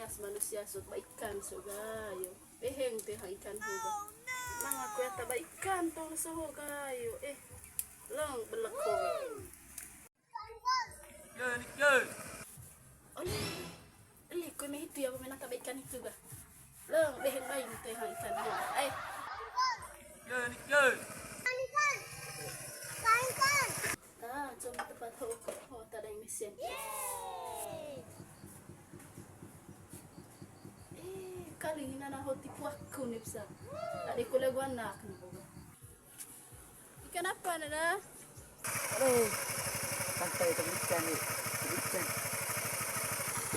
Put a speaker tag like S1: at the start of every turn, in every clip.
S1: mayas manusia sut ba ikan so gayo. Beheng teh ikan huga. Mang aku ya taba ikan tong so gayo. Lang belak huga.
S2: Yo.
S1: Ali ko may itu ya pamena taba ikan itu ga. Lang beheng bayin teh ikan huga.
S2: Yo.
S1: Cuma tempat ho tak ada yang mesin. Kali ini nana ho tipu aku nih bisa. Adik kuliah gua anak nih boga. Ikan apa nana?
S2: Aduh. Santai ikan nih.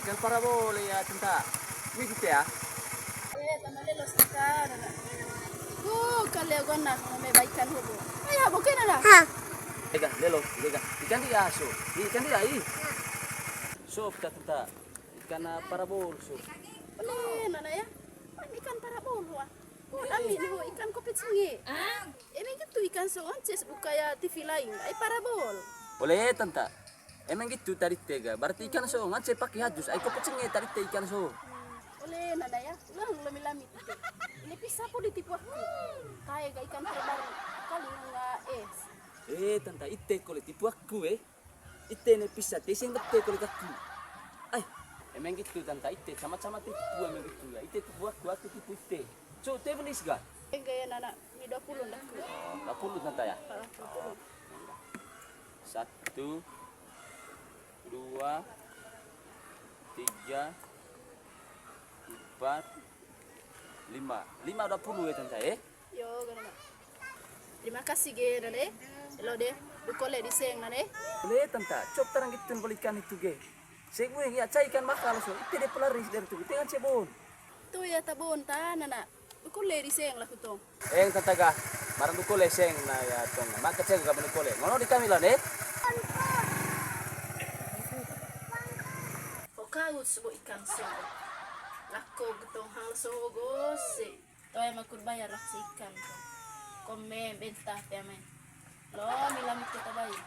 S2: Ikan parabol ya tenta. Ini gitu ya.
S1: Tambah lelos ikan nana. Kali gua anak may baikan hubo. Ay, bukan nana.
S2: Lega. Ikan dia so. Ikan dia i. So tenta. Ikan parabol so.
S1: Nana ya. Ikan parabol wah. Ami nih ikan kopet sungai. Emang gitu ikan sonces bukaya TV lain. Ay parabol.
S2: Boleh tenta. Emang gitu tadi tega. Berarti ikan so ngance pakai hajus. Ai kopet cengi tadi te ikan so.
S1: Oleh nana ya. Lang lami-lami itu. Ini pisah po ditipu aku. Kayak ikan terbaru. Kali nga es.
S2: Tanta ite kole tipu aku Ite ne pisah te sing bete kole aku. Ay, emang gitu tanta ite sama-sama tipu emang gitu ya. Ite tipu aku tipu ite. So, te benis ga?
S1: Gaya nana, ini 20 dah.
S2: Oh, 20 tanta ya.
S1: 20.
S2: 1 2 3 4 5 udah 20 ya tanta
S1: Yo, ganun. Terima kasih ge nane. Lo deh, bukole di seng nane.
S2: Boleh tanta, cop tarang gitu balikan itu ge. Seguing ya cai ikan bakal so. Ite de pelaris dari tu. Ite kan cebon.
S1: Tu ya tabon ta nana. Bukole di seng lah kutong.
S2: Tanta ga. Marang du kole seng na ya tong. Maka ceg ga kole. Ngono di kami lan
S1: Pokaut subo ikan so. Lako gutong hal so gose. Toy makud bayar lah si ikan ko. Komme benta te amen. Lo milamit kita bayar.